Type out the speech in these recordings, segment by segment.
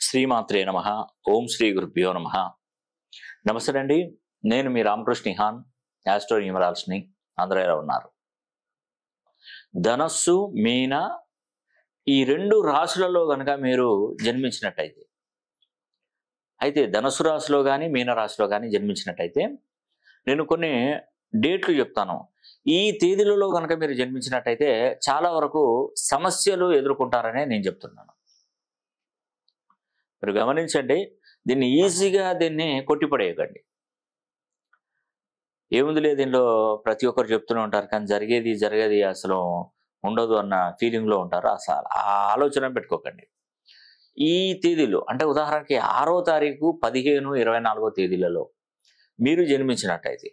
శ్రీమాత్రే నమః. ఓం శ్రీ గురుభ్యో నమః. నమస్తే అండి, నేను మీ రామకృష్ణ హాన్, యాస్ట్రో న్యూమరాలజీని ఆంధ్రాలో ఉన్నారు. ధనస్సు, మీన ఈ రెండు రాశులలో కనుక మీరు జన్మించినట్టయితే, అయితే ధనస్సు రాశిలో కానీ మీన రాశిలో కానీ జన్మించినట్టయితే నేను కొన్ని డేట్లు చెప్తాను. ఈ తేదీలలో కనుక మీరు జన్మించినట్టయితే చాలా వరకు సమస్యలు ఎదుర్కొంటారనే నేను చెప్తున్నాను. మీరు గమనించండి, దీన్ని ఈజీగా కొట్టిపడేయకండి. ఏముంది లేదు, దీనిలో ప్రతి ఒక్కరు చెప్తూనే ఉంటారు, కానీ జరిగేది అసలు ఉండదు అన్న ఫీలింగ్లో ఉంటారు. అసలు ఆ ఆలోచన పెట్టుకోకండి. ఈ తేదీలు అంటే ఉదాహరణకి 6వ తారీఖు, 15, 24వ తేదీలలో మీరు జన్మించినట్టయితే,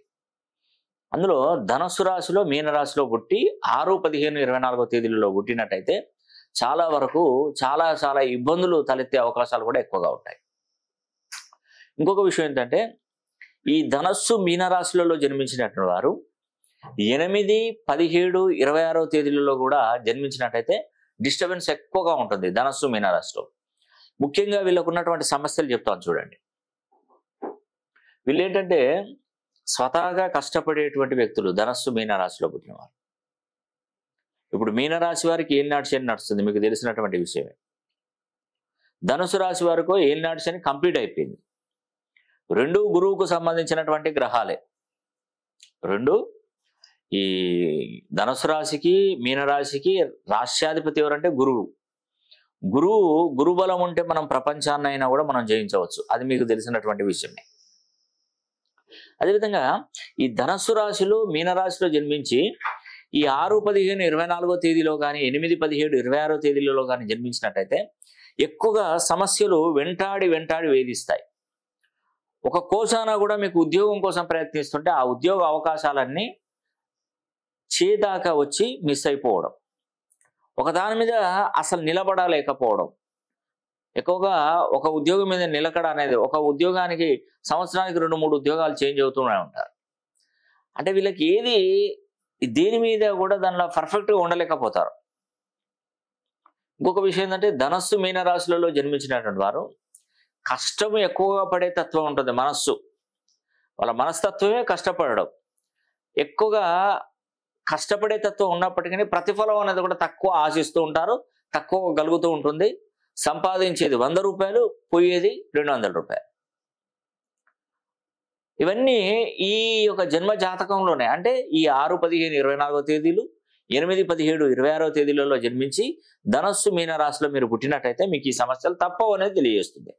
అందులో ధనస్సు రాశిలో మీనరాశిలో పుట్టి 6, 15, 24వ తేదీలలో పుట్టినట్టయితే చాలా వరకు చాలా ఇబ్బందులు తలెత్తే అవకాశాలు కూడా ఎక్కువగా ఉంటాయి. ఇంకొక విషయం ఏంటంటే, ఈ ధనస్సు మీనరాశులలో జన్మించినటువంటి వారు 8, 17, 26వ తేదీలలో కూడా జన్మించినట్టయితే డిస్టర్బెన్స్ ఎక్కువగా ఉంటుంది ధనస్సు మీనరాశిలో. ముఖ్యంగా వీళ్ళకు ఉన్నటువంటి సమస్యలు చెప్తాను చూడండి. వీళ్ళు ఏంటంటే స్వతహాగా కష్టపడేటువంటి వ్యక్తులు ధనస్సు మీనరాశిలో పుట్టినవారు. ఇప్పుడు మీనరాశి వారికి ఏలినాటి శని నడుస్తుంది, మీకు తెలిసినటువంటి విషయమే. ధనుసు రాశి వారికి ఏలినాటి శని కంప్లీట్ అయిపోయింది. రెండు గురువుకు సంబంధించినటువంటి గ్రహాలే. రెండు ఈ ధనుసు రాశికి మీనరాశికి రాష్ట్రాధిపతి ఎవరంటే గురువు. గురుబలం ఉంటే మనం ప్రపంచాన్నైనా కూడా మనం జయించవచ్చు, అది మీకు తెలిసినటువంటి విషయమే. అదేవిధంగా ఈ ధనస్సు రాశిలో మీనరాశిలో జన్మించి ఈ 6, 15, 24వ తేదీలో కానీ 8, 17, 26వ తేదీలలో కానీ జన్మించినట్టయితే ఎక్కువగా సమస్యలు వెంటాడి వేధిస్తాయి. ఒక కోశాన కూడా మీకు ఉద్యోగం కోసం ప్రయత్నిస్తుంటే ఆ ఉద్యోగ అవకాశాలన్నీ చేదాకా వచ్చి మిస్ అయిపోవడం, ఒక దాని మీద అసలు నిలబడలేకపోవడం, ఎక్కువగా ఒక ఉద్యోగం మీద నిలకడ అనేది, ఒక ఉద్యోగానికి సంవత్సరానికి 2, 3 ఉద్యోగాలు చేంజ్ అవుతూనే ఉంటారు. అంటే వీళ్ళకి దేని మీద కూడా దానిలో పర్ఫెక్ట్గా ఉండలేకపోతారు. ఇంకొక విషయం ఏంటంటే, ధనస్సు మీనరాశులలో జన్మించినటువంటి వారు కష్టం ఎక్కువగా పడే తత్వం ఉంటుంది. వాళ్ళ మనస్తత్వమే కష్టపడడం. ఎక్కువగా కష్టపడే తత్వం ఉన్నప్పటికీ ప్రతిఫలం అనేది కూడా తక్కువ ఆశిస్తూ ఉంటారు, తక్కువ కలుగుతూ ఉంటుంది. సంపాదించేది 100 రూపాయలు, పోయేది 200 రూపాయలు. ఇవన్నీ ఈ యొక్క జన్మ జాతకంలోనే, అంటే ఈ 6, 15, 24వ తేదీలు, 8, 17, 26వ తేదీలలో జన్మించి ధనస్సు మీనరాశిలో మీరు పుట్టినట్టయితే మీకు ఈ సమస్యలు తప్పవు అనేది తెలియజేస్తుంది.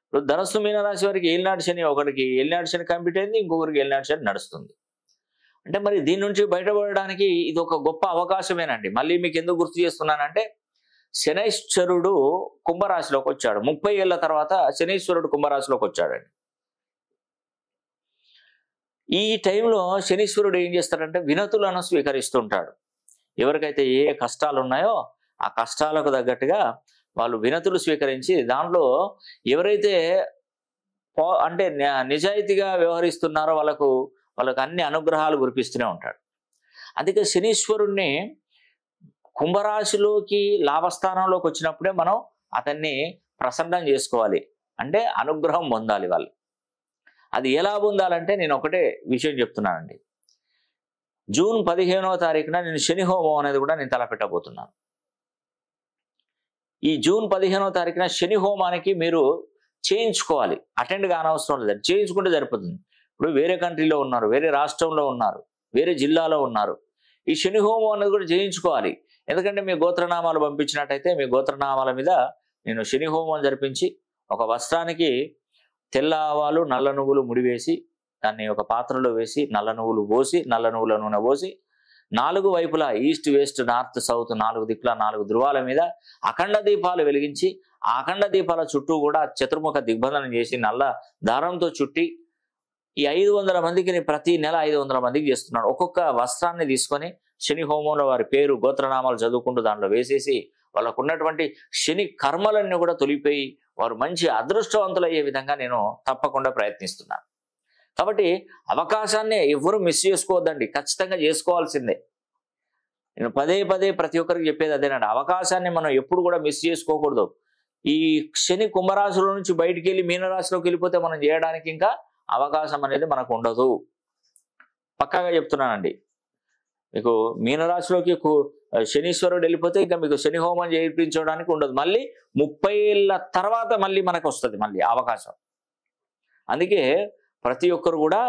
ఇప్పుడు ధనస్సు మీనరాశి వారికి ఏలినాటి శని, ఒకరికి ఏలినాటి శని కంప్లీట్ అయింది, ఇంకొకరికి ఏలినాటి శని నడుస్తుంది. అంటే మరి దీని నుంచి బయటపడడానికి ఇది ఒక గొప్ప అవకాశమేనండి. మళ్ళీ మీకు ఎందుకు గుర్తు చేస్తున్నానంటే, శనైశ్వరుడు కుంభరాశిలోకి వచ్చాడు. 30 ఏళ్ల తర్వాత శనీశ్వరుడు కుంభరాశిలోకి వచ్చాడండి. ఈ టైంలో శనీశ్వరుడు ఏం చేస్తాడంటే వినతులను స్వీకరిస్తుంటాడు. ఎవరికైతే ఏ కష్టాలు ఉన్నాయో ఆ కష్టాలకు తగ్గట్టుగా వాళ్ళు వినతులు స్వీకరించి, దాంట్లో ఎవరైతే అంటే నిజాయితీగా వ్యవహరిస్తున్నారో వాళ్ళకు అన్ని అనుగ్రహాలు కురిపిస్తూనే ఉంటాడు. అందుకే శనీశ్వరుణ్ణి కుంభరాశిలోకి లాభస్థానంలోకి వచ్చినప్పుడే మనం అతన్ని ప్రసన్నం చేసుకోవాలి, అంటే అనుగ్రహం పొందాలి వాళ్ళు. అది ఎలా పొందాలంటే నేను ఒకటే విషయం చెప్తున్నానండి. జూన్ 15వ తారీఖున నేను శని హోమం అనేది కూడా నేను తలపెట్టబోతున్నాను. ఈ జూన్ 15వ తారీఖున శని హోమానికి మీరు చేయించుకోవాలి, అటెండ్ కానవసరం లేదు, చేయించుకుంటే సరిపోతుంది. ఇప్పుడు వేరే కంట్రీలో ఉన్నారు, వేరే రాష్ట్రంలో ఉన్నారు, వేరే జిల్లాలో ఉన్నారు, ఈ శని హోమం అనేది కూడా చేయించుకోవాలి. ఎందుకంటే మీ గోత్రనామాలు పంపించినట్టయితే మీ గోత్రనామాల మీద నేను శని హోమం జరిపించి ఒక వస్త్రానికి తెల్ల ఆవాలు, నల్ల నువ్వులు ముడివేసి దాన్ని ఒక పాత్రలో వేసి నల్ల నువ్వులు పోసి, నల్ల నువ్వుల నూనె పోసి 4 వైపులా ఈస్ట్, వెస్ట్, నార్త్, సౌత్ 4 దిక్కుల 4 ధ్రువాల మీద అఖండ దీపాలు వెలిగించి, ఆ అఖండ దీపాల చుట్టూ కూడా చతుర్ముఖ దిగ్బంధనం చేసి నల్ల దారంతో చుట్టి ఈ 500 మందికి ప్రతి నెల 500 మందికి చేస్తున్నాడు. ఒక్కొక్క వస్త్రాన్ని తీసుకొని శని హోమంలో వారి పేరు, గోత్రనామాలు చదువుకుంటూ దాంట్లో వేసేసి వాళ్ళకు ఉన్నటువంటి శని కర్మలన్నీ కూడా తొలిపోయి వారు మంచి అదృష్టవంతులు అయ్యే విధంగా నేను తప్పకుండా ప్రయత్నిస్తున్నాను. కాబట్టి అవకాశాన్ని ఎవరు మిస్ చేసుకోవద్దండి, ఖచ్చితంగా చేసుకోవాల్సిందే. నేను పదే ప్రతి ఒక్కరికి చెప్పేది అదేనండి, అవకాశాన్ని మనం ఎప్పుడు కూడా మిస్ చేసుకోకూడదు. ఈ శని కుంభరాశిలో నుంచి బయటికి వెళ్ళి మీనరాశిలోకి వెళ్ళిపోతే మనం చేయడానికి ఇంకా అవకాశం అనేది మనకు ఉండదు. పక్కాగా చెప్తున్నానండి. మీకు మీనరాశిలోకి శనీశ్వరుడు వెళ్ళిపోతే ఇంకా మీకు శని హోమం చేయించడానికి ఉండదు. మళ్ళీ 30 ఏళ్ళ తర్వాత మళ్ళీ మనకు వస్తుంది మళ్ళీ అవకాశం. అందుకే ప్రతి ఒక్కరు కూడా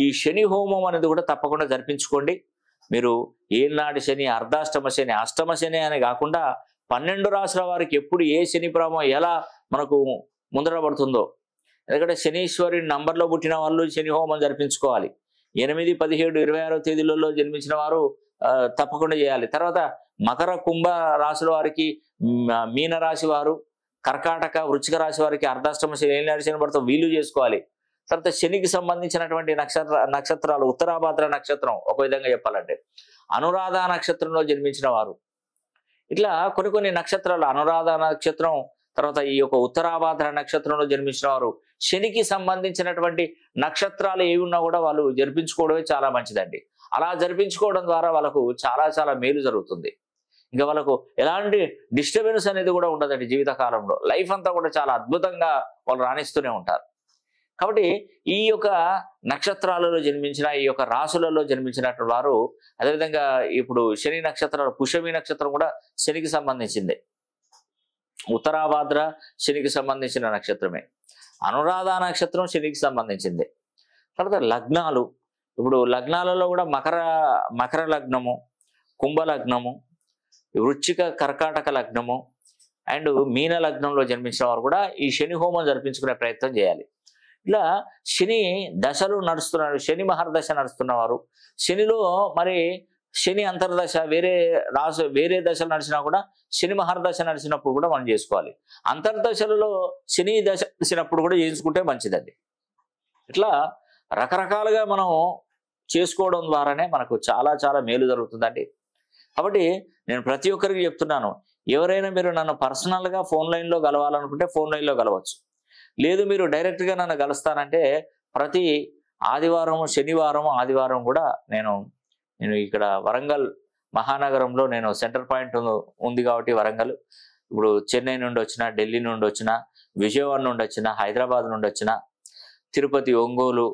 ఈ శని హోమం అనేది కూడా తప్పకుండా జరిపించుకోండి. మీరు ఏనాటి శని, అర్ధాష్టమ శని, అష్టమ శని అని కాకుండా 12 రాశుల వారికి ఎప్పుడు ఏ శని ప్రభావం ఎలా మనకు ముందరపడుతుందో, ఎందుకంటే శనీశ్వరుని నంబర్లో పుట్టిన వాళ్ళు శని హోమం జరిపించుకోవాలి. 8, 17, 26 తేదీలలో జన్మించిన వారు తప్పకుండా చేయాలి. తర్వాత మకర కుంభ రాశుల వారికి, మీన రాశి వారు, కర్కాటక వృశ్చిక రాశి వారికి అర్ధాష్టమ శని, ఏలినాటి శని పడుతూ వీళ్ళు చేసుకోవాలి. తర్వాత శనికి సంబంధించినటువంటి నక్షత్రాలు ఉత్తరాభాద్ర నక్షత్రం, ఒక విధంగా చెప్పాలంటే అనురాధ నక్షత్రంలో జన్మించిన వారు, ఇట్లా కొన్ని నక్షత్రాలు, అనురాధ నక్షత్రం తర్వాత ఈ యొక్క ఉత్తరాభాద్ర నక్షత్రంలో జన్మించిన వారు శనికి సంబంధించినటువంటి నక్షత్రాలు ఏవి ఉన్నా కూడా వాళ్ళు జరిపించుకోవడమే చాలా మంచిదండి. అలా జరిపించుకోవడం ద్వారా వాళ్ళకు చాలా మేలు జరుగుతుంది. ఇంకా వాళ్ళకు ఎలాంటి డిస్టర్బెన్స్ అనేది కూడా ఉండదండి. జీవితకాలంలో లైఫ్ అంతా కూడా చాలా అద్భుతంగా వాళ్ళు రాణిస్తూనే ఉంటారు. కాబట్టి ఈ యొక్క నక్షత్రాలలో జన్మించిన, ఈ యొక్క రాశులలో జన్మించినటువంటి వారు, అదేవిధంగా ఇప్పుడు శని నక్షత్రాలు, పుష్యమి నక్షత్రం కూడా శనికి సంబంధించింది. ఉత్తరాభాద్ర శనికి సంబంధించిన నక్షత్రమే. అనురాధ నక్షత్రం శనికి సంబంధించింది. తర్వాత లగ్నాలు, ఇప్పుడు లగ్నాలలో కూడా మకర లగ్నము, కుంభ లగ్నము, వృశ్చిక కర్కాటక లగ్నము అండ్ మీన లగ్నంలో జన్మించిన వారు కూడా ఈ శని హోమం జరిపించుకునే ప్రయత్నం చేయాలి. ఇలా శని దశలు నడుస్తున్నారు, శని మహర్దశ నడుస్తున్నవారు, శనిలో మరి శని అంతర్దశ వేరే దశలు నడిచినా కూడా శని మహర్దశ నడిచినప్పుడు కూడా మనం చేసుకోవాలి. అంతర్దశలలో శని దశ నడిచినప్పుడు కూడా చేసుకుంటే మంచిదండి. ఇట్లా రకరకాలుగా మనం చేసుకోవడం ద్వారానే మనకు చాలా మేలు జరుగుతుందండి. కాబట్టి నేను ప్రతి ఒక్కరికి చెప్తున్నాను, ఎవరైనా మీరు నన్ను పర్సనల్గా ఫోన్ లైన్లో కలవాలనుకుంటే ఫోన్ లైన్లో కలవచ్చు. లేదు మీరు డైరెక్ట్గా నన్ను కలుస్తానంటే ప్రతి ఆదివారం, శనివారం, ఆదివారం కూడా నేను ఇక్కడ వరంగల్ మహానగరంలో నేను సెంటర్ పాయింట్ ఉంది కాబట్టి వరంగల్, ఇప్పుడు చెన్నై నుండి వచ్చిన, ఢిల్లీ నుండి వచ్చిన, విజయవాడ నుండి వచ్చిన, హైదరాబాద్ నుండి వచ్చిన, తిరుపతి, ఒంగోలు,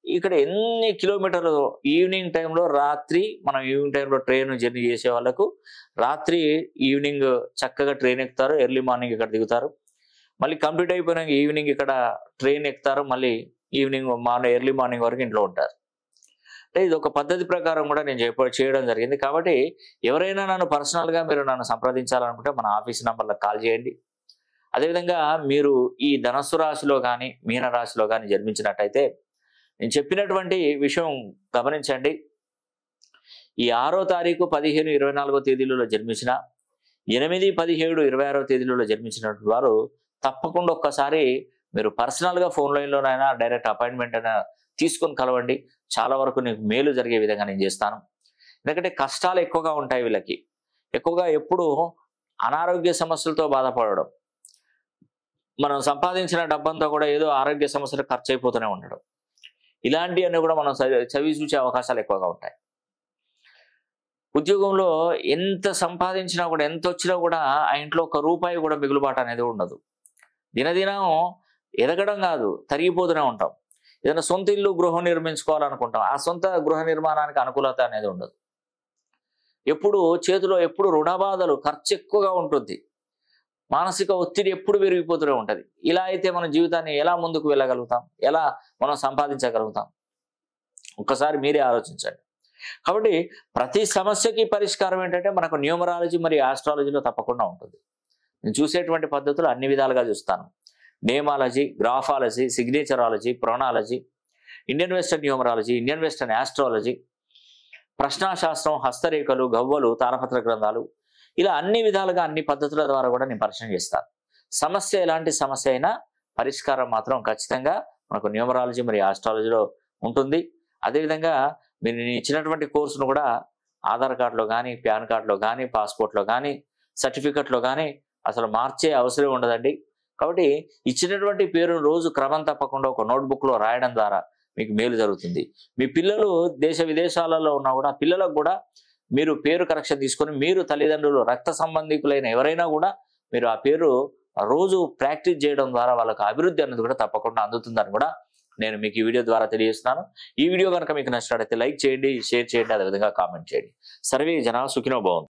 ఇక్కడ ఎన్ని కిలోమీటర్లు ఈవినింగ్ టైంలో, రాత్రి మనం ఈవినింగ్ టైంలో ట్రైన్ జర్నీ చేసే వాళ్ళకు రాత్రి ఈవినింగ్ చక్కగా ట్రైన్ ఎక్కుతారు, ఎర్లీ మార్నింగ్ ఇక్కడ దిగుతారు, మళ్ళీ కంప్లీట్ అయిపోయినాక ఈవినింగ్ ఇక్కడ ట్రైన్ ఎక్కుతారు, మళ్ళీ ఈవినింగ్ ఎర్లీ మార్నింగ్ వరకు ఇంట్లో ఉంటారు. అంటే ఇది ఒక పద్ధతి ప్రకారం కూడా నేను చేయడం జరిగింది. కాబట్టి ఎవరైనా నన్ను పర్సనల్గా మీరు నన్ను సంప్రదించాలనుకుంటే మన ఆఫీస్ నంబర్లకు కాల్ చేయండి. అదేవిధంగా మీరు ఈ ధనస్సు రాశిలో కానీ మీన రాశిలో కానీ జన్మించినట్టయితే నేను చెప్పినటువంటి విషయం గమనించండి. ఈ 6వ తారీఖు, 15, 24వ తేదీలలో జన్మించిన, 8, 17, 26వ తేదీలలో జన్మించినటువంటి వారు తప్పకుండా ఒక్కసారి మీరు పర్సనల్గా ఫోన్ లైన్లోనైనా డైరెక్ట్ అపాయింట్మెంట్ అయినా తీసుకొని కలవండి. చాలా వరకు నీకు మేలు జరిగే విధంగా నేను చేస్తాను. ఎందుకంటే కష్టాలు ఎక్కువగా ఉంటాయి వీళ్ళకి, ఎక్కువగా ఎప్పుడు అనారోగ్య సమస్యలతో బాధపడడం, మనం సంపాదించిన డబ్బంతా కూడా ఏదో ఆరోగ్య సమస్యలు ఖర్చు అయిపోతూనే ఉండడం, ఇలాంటివన్నీ కూడా మనం చవి చూసే అవకాశాలు ఎక్కువగా ఉంటాయి. ఉద్యోగంలో ఎంత సంపాదించినా కూడా, ఎంత వచ్చినా కూడా ఆ ఇంట్లో ఒక్క రూపాయి కూడా మిగులుబాటు అనేది ఉండదు. దినదినం ఎదగడం కాదు, తరిగిపోతూనే ఉంటాం. ఏదైనా సొంత ఇల్లు, గృహం నిర్మించుకోవాలనుకుంటాం, ఆ సొంత గృహ నిర్మాణానికి అనుకూలత అనేది ఉండదు. ఎప్పుడు చేతిలో ఎప్పుడు రుణబాధలు, ఖర్చు ఎక్కువగా ఉంటుంది, మానసిక ఒత్తిడి ఎప్పుడు పెరిగిపోతూనే ఉంటుంది. ఇలా అయితే మన జీవితాన్ని ఎలా ముందుకు వెళ్ళగలుగుతాం, ఎలా మనం సంపాదించగలుగుతాం? ఒక్కసారి మీరే ఆలోచించండి. కాబట్టి ప్రతి సమస్యకి పరిష్కారం ఏంటంటే మనకు న్యూమరాలజీ మరియు ఆస్ట్రాలజీలో తప్పకుండా ఉంటుంది. నేను చూసేటువంటి పద్ధతులు అన్ని విధాలుగా చూస్తాను. నేమాలజీ, గ్రాఫాలజీ, సిగ్నేచరాలజీ, ప్రొనాలజీ, Indian western numerology, Indian western astrology, ప్రశ్నాశాస్త్రం, హస్తరేఖలు, గవ్వలు, తారపత్ర గ్రంథాలు, ఇలా అన్ని విధాలుగా అన్ని పద్ధతుల ద్వారా కూడా నేను పరిచయం చేస్తాను. సమస్య ఎలాంటి సమస్య అయినా పరిష్కారం మాత్రం ఖచ్చితంగా మనకు న్యూమరాలజీ మరియు ఆస్ట్రాలజీలో ఉంటుంది. అదేవిధంగా మీరు నేను ఇచ్చినటువంటి కోర్సును కూడా ఆధార్ కార్డులో కానీ, పాన్ కార్డులో కానీ, పాస్పోర్ట్లో కానీ, సర్టిఫికెట్లో కానీ అసలు మార్చే అవసరం ఉండదండి. కాబట్టి ఇచ్చినటువంటి పేరును రోజు క్రమం తప్పకుండా ఒక నోట్బుక్లో రాయడం ద్వారా మీకు మేలు జరుగుతుంది. మీ పిల్లలు దేశ విదేశాలలో ఉన్నా కూడా పిల్లలకు కూడా మీరు పేరు కరెక్షన్ తీసుకొని, మీరు తల్లిదండ్రులు రక్త సంబంధికులైన ఎవరైనా కూడా మీరు ఆ పేరు రోజు ప్రాక్టీస్ చేయడం ద్వారా వాళ్ళకి అభివృద్ధి అనేది కూడా తప్పకుండా అందుతుందని కూడా నేను మీకు ఈ వీడియో ద్వారా తెలియజేస్తున్నాను. ఈ వీడియో కనుక మీకు నచ్చినట్లయితే లైక్ చేయండి, షేర్ చేయండి, అదేవిధంగా కామెంట్ చేయండి. సర్వే జనా సుఖినో భవంతు.